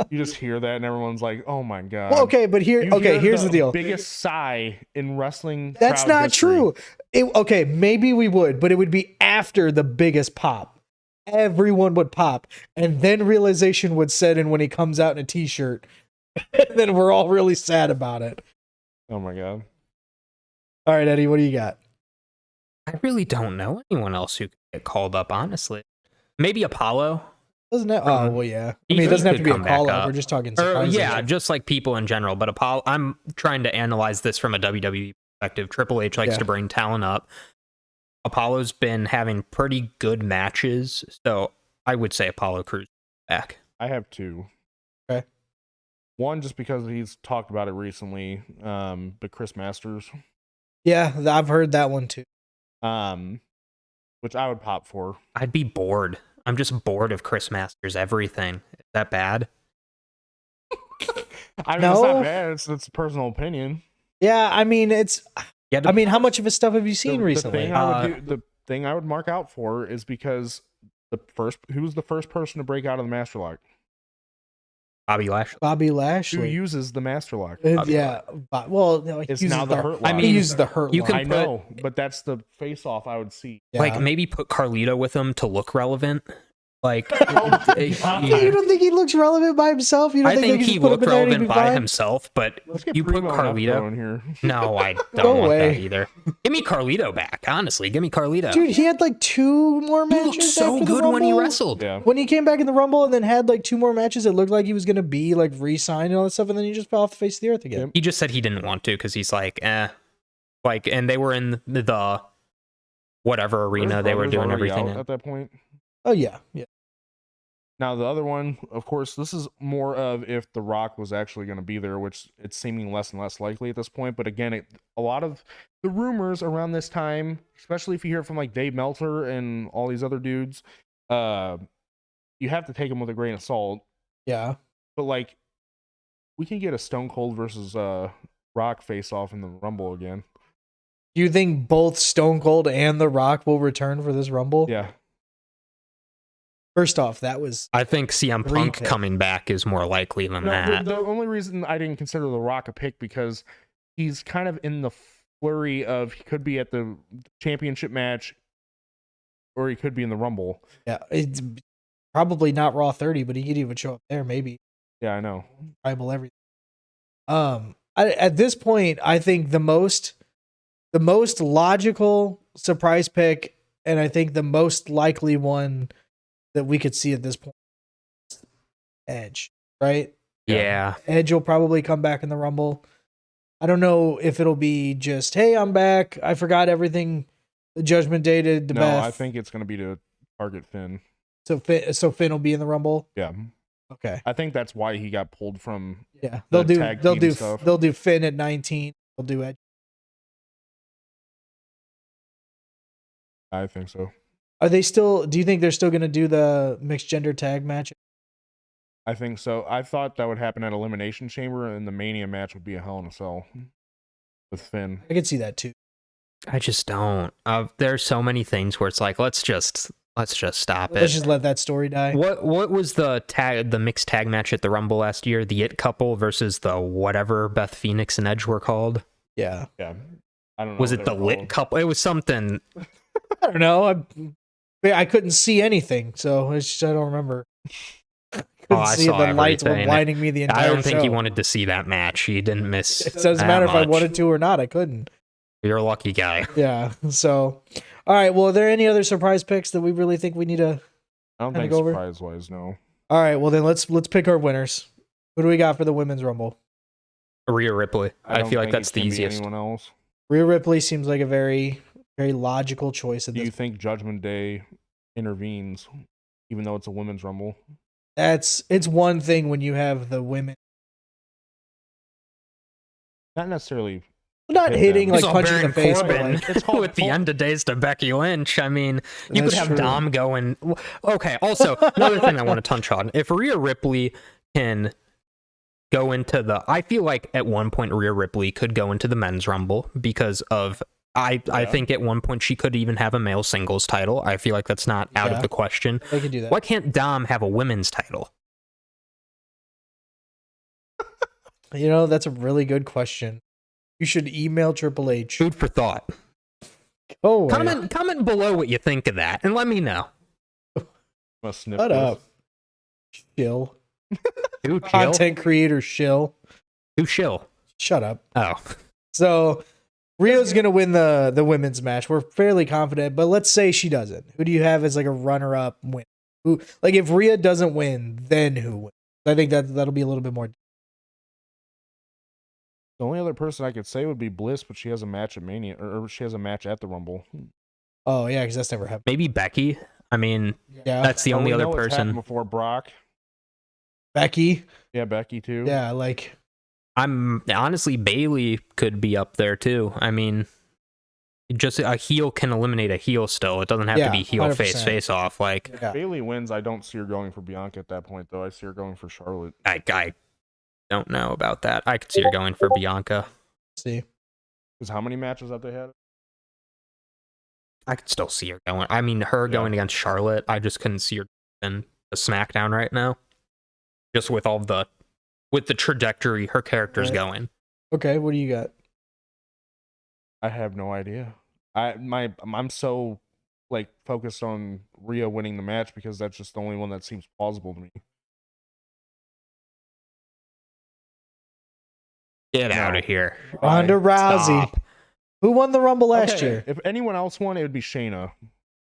You just hear that and everyone's like, "Oh my God." Well, okay, but You hear here's the deal. Biggest sigh in wrestling. That's crowd not history. true. Okay, maybe we would, but it would be after the biggest pop. Everyone would pop, and then realization would set in when he comes out in a t-shirt. And then we're all really sad about it. Oh my God. All right, Eddie, what do you got? I really don't know anyone else who could get called up, honestly. Maybe Apollo. Doesn't that? Oh, well, yeah. I He mean, it doesn't have to could be a come back call out. up. We're just talking Or, surprises. yeah, just like people in general. But Apollo, I'm trying to analyze this from a WWE perspective. Triple H likes Yeah. to bring talent up. Apollo's been having pretty good matches, so I would say Apollo Crews back. I have two. Okay. One, just because he's talked about it recently, but Chris Masters, Yeah, I've heard that one too. which I would pop for. I'd be bored. I'm just bored of Chris Masters' everything. Is that bad? I mean, No. it's not bad. It's a personal opinion. Yeah, I mean, it's. Yeah, I mean, how much of his stuff have you seen The recently? the thing I would mark out for is because who was the first person to break out of the Master Lock? Bobby Lashley. Bobby Who Lashley. uses the Master Lock? Yeah, well, no, he It's uses now the Hurt I Lock. mean, he uses the hurt. you lock. can I know, but that's the face-off I would see. Yeah. Like maybe put Carlito with him to look relevant. Like, You don't think he looks relevant by himself? You don't I think just he put him looked in there and he'd relevant be by fine? himself, but Let's get you put Primo and Eppo Carlito. in here. No, I don't No want way. that either. Give me Carlito back, honestly. Give me Carlito. Dude, he had like 2 more he matches. looked so after the good when he Rumble. wrestled. Yeah. When he came back in the Rumble and then had like 2 more matches, it looked like he was gonna be like re-signed and all that stuff, and then he just fell off the face of the earth again. Yep. He just said he didn't want to because he's like, like, and they were in the whatever arena. Those They were brothers doing already everything out in. at that point. Oh yeah, yeah. Now the other one, of course, this is more of if The Rock was actually going to be there, which it's seeming less and less likely at this point. But again, a lot of the rumors around this time, especially if you hear from like Dave Meltzer and all these other dudes, you have to take them with a grain of salt. Yeah. But like, we can get a Stone Cold versus Rock face off in the Rumble again. Do you think both Stone Cold and The Rock will return for this Rumble? Yeah. First off, that was I think CM Punk Repick. coming back is more likely than No, that. the only reason I didn't consider The Rock a pick because he's kind of in the flurry of he could be at the championship match or he could be in the Rumble. yeah. It's probably not Raw 30, but he could even show up there. Maybe Yeah, I know. tribal everything. At this point, I think the most logical surprise pick, and I think the most likely one that we could see at this point, Edge, right? Yeah. Edge will probably come back in the Rumble. I don't know if it'll be just, hey, I'm back. I forgot everything the Judgment Day did to No, Beth. I think it's going to be to target Finn. So Finn will be in the Rumble. Yeah. Okay. I think that's why he got pulled from. Yeah. The tag team stuff. They'll do Finn at 19. They'll do Edge. I think so. Are they still? Do you think they're still going to do the mixed gender tag match? I think so. I thought that would happen at Elimination Chamber, and the Mania match would be a Hell in a Cell with Finn. I could see that too. I just don't. There's so many things where it's like, let's just stop it. Let's just let that story die. What was the mixed tag match at the Rumble last year? The It Couple versus the whatever Beth Phoenix and Edge were called. Yeah. Yeah. I don't know. Was what it they the were Lit called. Couple? It was something. I don't know. I couldn't see anything, so it's just, I don't remember. Couldn't I see saw the lights were everything. blinding me the entire I don't think he show. wanted to see that match. He didn't miss. It doesn't that matter if I much. wanted to or not. I couldn't. You're a lucky guy. Yeah. So, all right. Well, are there any other surprise picks that we really think we need to? I don't Kinda think go over? surprise wise, no. All right. Well, then let's pick our winners. Who do we got for the women's Rumble? Rhea Ripley. I don't feel like think that's it the can be easiest. Anyone else? Rhea Ripley seems like a very, very logical choice at Do this. you think Judgment Day intervenes? even though it's a women's rumble. It's one thing when you have the women Not necessarily. not Hit hitting them. like It's all punching in the Baron face, but Corbin like It's called with the end of days to Becky Lynch. I mean, you That's could have true. Dom going. Okay. Also, another thing I want to touch on: if Rhea Ripley can go into I feel like at one point Rhea Ripley could go into the men's rumble because of. I think at one point she could even have a male singles title. I feel like that's not out Yeah. of the question. they can do that. Why can't Dom have a women's title? You know, that's a really good question. You should email Triple H. Food for thought. Oh, Comment below what you think of that, and let me know. Must sniff shut this. up. Shill. Who chill? Content creator shill. Who chill? Shut up. Oh, So Rio's gonna win the women's match. We're fairly confident, but let's say she doesn't. Who do you have as like a runner-up win? Who, like, if Rhea doesn't win, then who wins? I think that'll be a little bit more. The only other person I could say would be Bliss, but she has a match at Mania, or she has a match at the Rumble. Oh yeah, because that's never happened. maybe Becky. I mean, Yeah, that's the Oh, only we other know it's happened person. before Brock. Becky. Yeah, Becky too. Yeah, like I'm honestly Bailey could be up there too. I mean, just a heel can eliminate a heel still. It doesn't have Yeah, to be heel 100%. face off. Like If yeah. Bailey wins, I don't see her going for Bianca at that point, though. I see her going for Charlotte. I don't know about that. I could see her going for Bianca. See, Because how many matches have they had? I could still see her going. I mean, her Yeah. going against Charlotte. I just couldn't see her in a SmackDown right now. Just with the trajectory her character's Right. going. okay, what do you got? I have no idea. I'm so like focused on Rhea winning the match because that's just the only one that seems plausible to me. Get No. out of here. Ronda Rousey. Stop. Who won the Rumble last Okay, year? If anyone else won, it would be Shayna.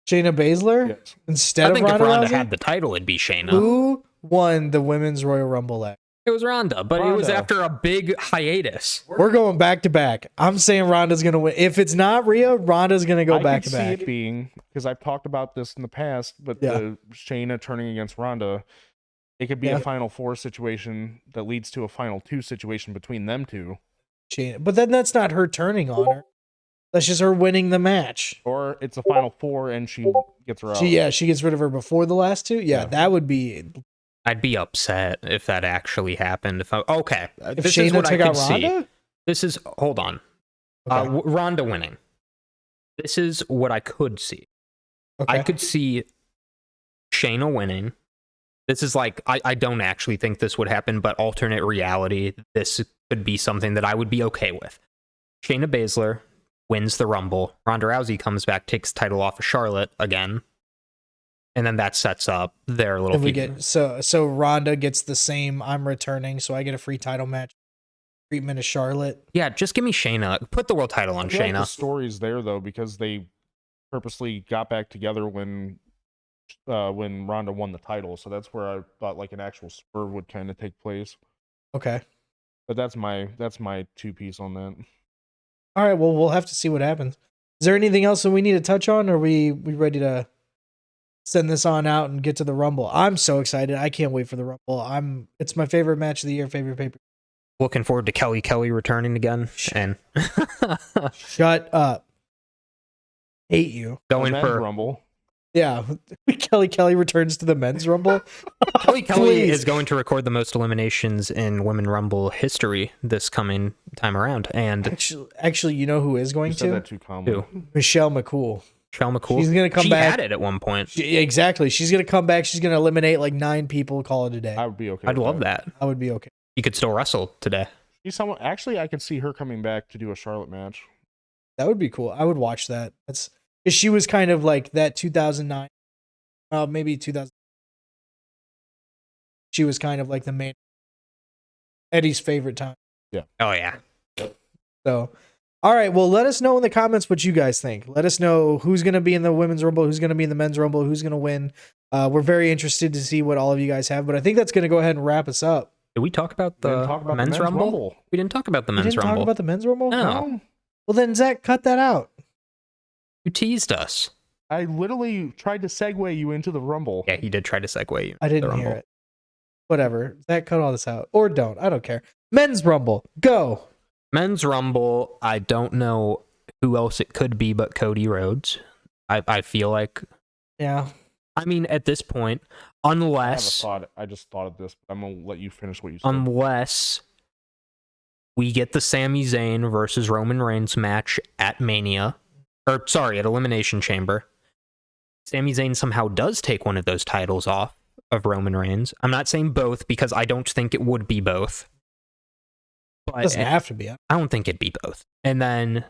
Shayna Baszler Yes. instead I think of if Ronda Ronda Rousey. had the title, it'd be Shayna. Who won the Women's Royal Rumble last? It was Ronda, but it was Ronda. after a big hiatus. We're going back to back. I'm saying Ronda's gonna win. If it's not Rhea, Ronda's gonna go I back could to see back. it being, because I've talked about this in the past, but Yeah. the Shayna turning against Ronda, it could be Yeah. a Final Four situation that leads to a Final Two situation between them two. Shayna. But then that's not her turning on her. That's just her winning the match. Or it's a Final Four and she gets her out. She gets rid of her before the last two. Yeah, Yeah. that would be. I'd be upset if that actually happened. This If is Shayna what I took could out see. Ronda. This is hold on. Okay. Ronda winning. This is what I could see. Okay. I could see Shayna winning. This is like I don't actually think this would happen, but alternate reality, this could be something that I would be okay with. Shayna Baszler wins the Rumble. Ronda Rousey comes back, takes the title off of Charlotte again, and then that sets up their little. And we feud. get so Ronda gets the same. I'm returning, so I get a free title match. Treatment of Charlotte. Yeah, just give me Shayna. Put the world title on I feel like the Shayna. story's there though because they purposely got back together when Ronda won the title. So that's where I thought like an actual spur would kind of take place. Okay. But that's my 2-piece on that. All right. Well, we'll have to see what happens. Is there anything else that we need to touch on? Or are we ready to send this on out and get to the Rumble? I'm so excited. I can't wait for the Rumble. It's my favorite match of the year, favorite paper. Looking forward to Kelly returning again and Shut up. Hate you. going Men's for Rumble. Yeah. Kelly returns to the men's Rumble. Kelly Please. is going to record the most eliminations in Women Rumble history this coming time around, and Actually, you know who is going You said to? that too calmly. Who? Michelle McCool. Michelle McCool. She's gonna come she back. had it at one point. Exactly. She's gonna come back. She's gonna eliminate like 9 people. Call it a day. I would be okay. I'd with love that. I would be okay. You could still wrestle today. She's someone. Actually, I could see her coming back to do a Charlotte match. That would be cool. I would watch that. That's because she was kind of like that 2009, maybe 2000. She was kind of like the main Eddie's favorite time. Oh yeah. So, all right. Well, let us know in the comments what you guys think. Let us know who's going to be in the women's rumble, who's going to be in the men's rumble, who's going to win. We're very interested to see what all of you guys have. But I think that's going to go ahead and wrap us up. Did we talk about We the didn't talk about the men's rumble? We didn't talk about the We men's didn't rumble. talk about the men's rumble. No. Well, then Zach, cut that out. You teased us. I literally tried to segue you into the Rumble. Yeah, he did try to segue you. I didn't hear it. Whatever. Zach, cut all this out. Or don't. I don't care. Men's Rumble. Go. Men's Rumble, I don't know who else it could be but Cody Rhodes. I feel like. Yeah. I mean, at this point, I unless just thought of this, but I'm gonna let you finish what you said. unless we get the Sami Zayn versus Roman Reigns match at Mania, or sorry, at Elimination Chamber. Sami Zayn somehow does take one of those titles off of Roman Reigns. I'm not saying both because I don't think it would be both. But It doesn't have to be. I don't think it'd be both. And then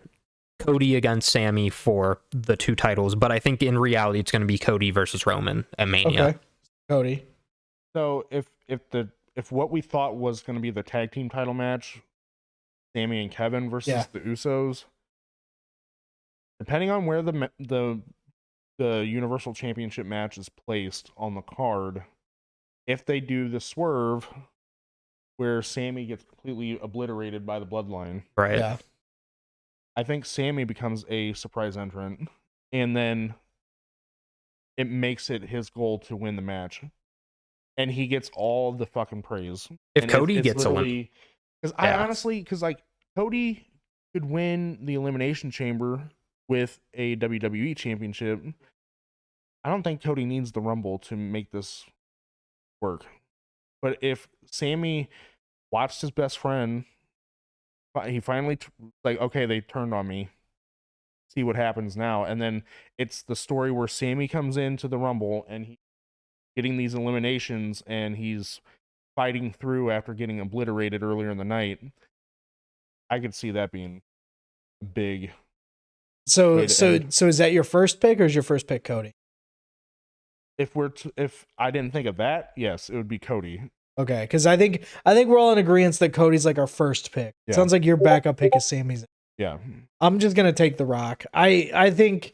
Cody against Sami for the 2 titles, but I think in reality it's going to be Cody versus Roman at Mania. Okay. Cody. So if what we thought was going to be the tag team title match, Sami and Kevin versus the Usos, depending on where the Universal Championship match is placed on the card, if they do the swerve where Sami gets completely obliterated by the bloodline, Right. Yeah. I think Sami becomes a surprise entrant, and then it makes it his goal to win the match, and he gets all the fucking praise. If And Cody it's gets literally, because I Yeah. honestly, because like Cody could win the Elimination Chamber with a WWE Championship. I don't think Cody needs the Rumble to make this work. But if Sami watched his best friend, he finally like, okay, they turned on me. See what happens now, and then it's the story where Sami comes into the Rumble and he's getting these eliminations and he's fighting through after getting obliterated earlier in the night. I could see that being big. So way to end. is that your first pick or is your first pick Cody? If I didn't think of that, yes, it would be Cody. Okay, because I think we're all in agreement that Cody's like our first pick. Yeah. Sounds like your backup pick is Sami Zayn. Yeah. I'm just gonna take The Rock. I think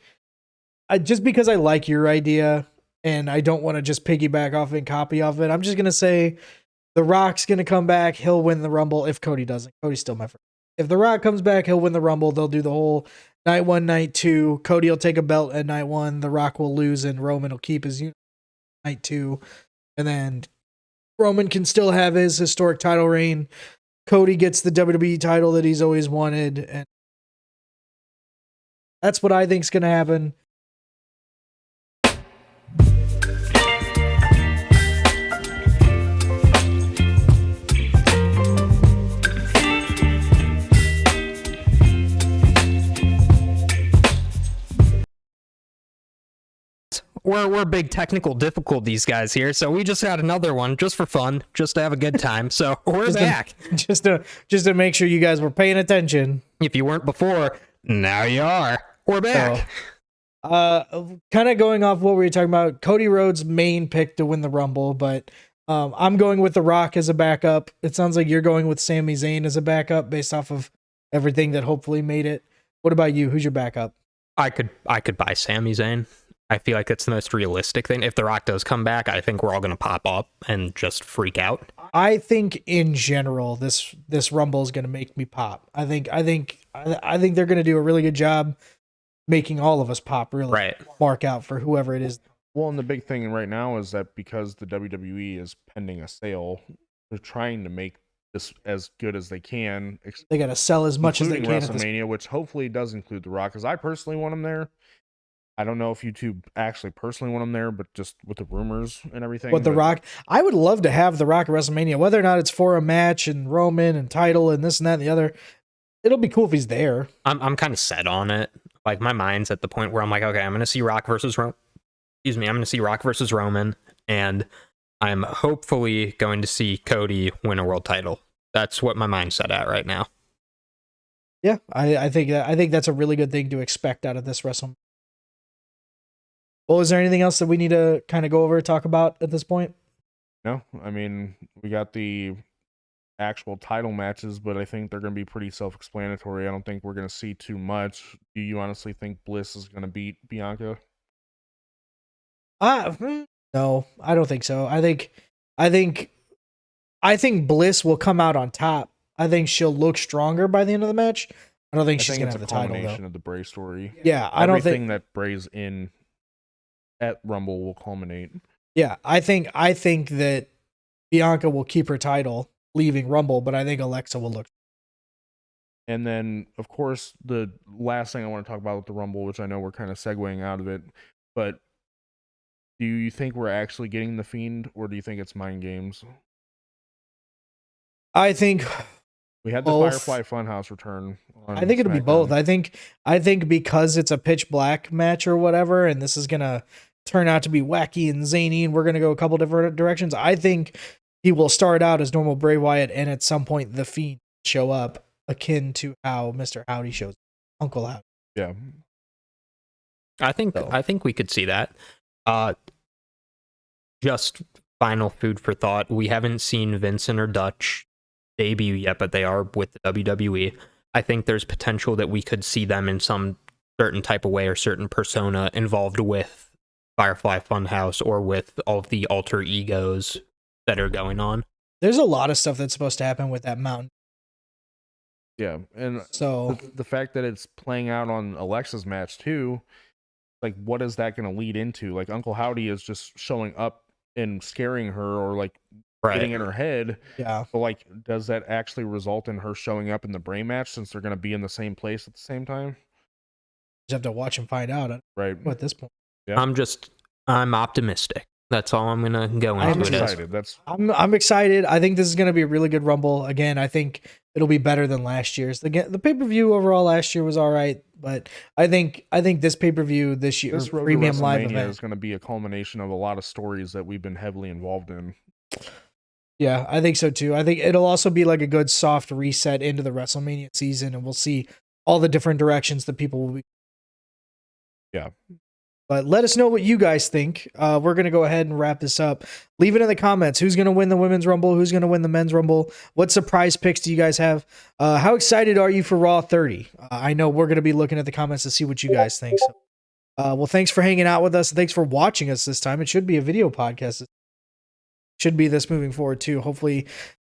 just because I like your idea and I don't want to just piggyback off and copy off it, I'm just gonna say The Rock's gonna come back. He'll win the Rumble. If Cody doesn't, Cody's still my first. If The Rock comes back, he'll win the Rumble. They'll do the whole night 1, night 2. Cody will take a belt at night 1. The Rock will lose, and Roman will keep his night 2, and then Roman can still have his historic title reign. Cody gets the WWE title that he's always wanted, and that's what I think's gonna happen. We're big technical difficulties guys here, so we just had another one just for fun, just to have a good time. So we're Just back. Just to make sure you guys were paying attention. If you weren't before, now you are. We're back. Kind of going off what we were talking about, Cody Rhodes' main pick to win the Rumble, but I'm going with The Rock as a backup. It sounds like you're going with Sami Zayn as a backup based off of everything that hopefully made it. What about you? Who's your backup? I could buy Sami Zayn. I feel like it's the most realistic thing. If The Rock does come back, I think we're all going to pop up and just freak out. I think in general, this Rumble is going to make me pop. I think they're going to do a really good job making all of us pop. Really, Right. Mark out for whoever it is. Well, and the big thing right now is that because the WWE is pending a sale, they're trying to make this as good as they can. They got to sell as much as they including can. WrestleMania, which hopefully does include The Rock, because I personally want him there. I don't know if you two actually personally want him there, but just with the rumors and everything. But The Rock, I would love to have The Rock at WrestleMania, whether or not it's for a match and Roman and title and this and that and the other. It'll be cool if he's there. I'm kind of set on it. Like my mind's at the point where I'm like, okay, I'm going to see Rock versus I'm going to see Rock versus Roman, and I'm hopefully going to see Cody win a world title. That's what my mind's set at right now. Yeah, I think that's a really good thing to expect out of this WrestleMania. Well, is there anything else that we need to kind of go over and talk about at this point? No, I mean, we got the actual title matches, but I think they're going to be pretty self-explanatory. I don't think we're going to see too much. Do you honestly think Bliss is going to beat Bianca? No, I don't think so. I think Bliss will come out on top. I think she'll look stronger by the end of the match. I don't think she's going to have the title, though. Of the Bray story. Yeah, I don't think everything that Bray's in at Rumble will culminate. Yeah, I think that Bianca will keep her title leaving Rumble, but I think Alexa will look. And then, of course, the last thing I want to talk about with the Rumble, which I know we're kind of segueing out of it, but do you think we're actually getting the Fiend, or do you think it's mind games? I think we had the both. Firefly Funhouse return. I think it'll be both. I think because it's a pitch black match or whatever, and this is gonna turn out to be wacky and zany, and we're gonna go a couple different directions. I think he will start out as normal Bray Wyatt, and at some point the Fiend show up, akin to how Mr. Howdy shows Uncle Howdy. Yeah, I think we could see that. Just final food for thought. We haven't seen Vincent or Dutch debut yet, but they are with the WWE. I think there's potential that we could see them in some certain type of way or certain persona involved with Firefly Funhouse or with all of the alter egos that are going on. There's a lot of stuff that's supposed to happen with that mountain. Yeah, and so the fact that it's playing out on Alexa's match too, like what is that going to lead into? Like Uncle Howdy is just showing up and scaring her or like getting in her head. Yeah. But like, does that actually result in her showing up in the Bray match since they're going to be in the same place at the same time? You have to watch and find out. Right. At this point. Yeah. I'm optimistic. That's all I'm gonna go into. I'm excited. I'm excited. I think this is gonna be a really good Rumble. Again, I think it'll be better than last year's. The pay-per-view overall last year was all right, but I think this pay-per-view this year, this premium live event, is going to be a culmination of a lot of stories that we've been heavily involved in. Yeah, I think so too. I think it'll also be like a good soft reset into the WrestleMania season, and we'll see all the different directions that people will be. Yeah. But let us know what you guys think. We're going to go ahead and wrap this up. Leave it in the comments. Who's going to win the Women's Rumble? Who's going to win the Men's Rumble? What surprise picks do you guys have? How excited are you for Raw 30? I know we're going to be looking at the comments to see what you guys think. So, well, thanks for hanging out with us. Thanks for watching us this time. It should be a video podcast. It should be this moving forward too. Hopefully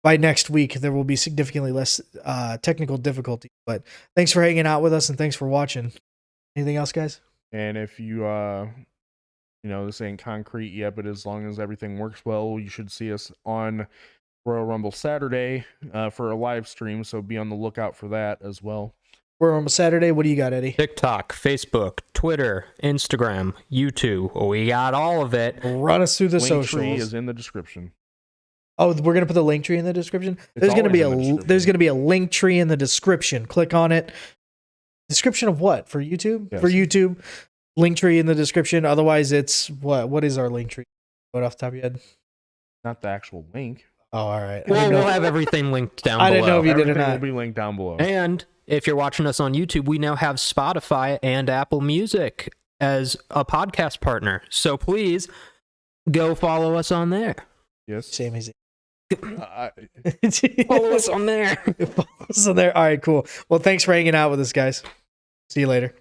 by next week, there will be significantly less technical difficulty. But thanks for hanging out with us, and thanks for watching. Anything else, guys? And if you, this ain't concrete yet, but as long as everything works well, you should see us on Royal Rumble Saturday for a live stream. So be on the lookout for that as well. Royal Rumble Saturday. What do you got, Eddie? TikTok, Facebook, Twitter, Instagram, YouTube. We got all of it. Run us through the Link socials. tree is in the description. Oh, we're gonna put the link tree in the description. There's gonna be a link tree in the description. Click on it. Description of what? For YouTube? Yes. For YouTube. Link tree in the description. Otherwise, it's what? What is our link tree? What off the top of your head? Not the actual link. Oh, all right. We'll have everything linked down below. I didn't know if you did or Everything not. will be linked down below. And if you're watching us on YouTube, we now have Spotify and Apple Music as a podcast partner. So please go follow us on there. Yes. Same easy. Follow us on there. Follow us on there. All right, cool. Well, thanks for hanging out with us, guys. See you later.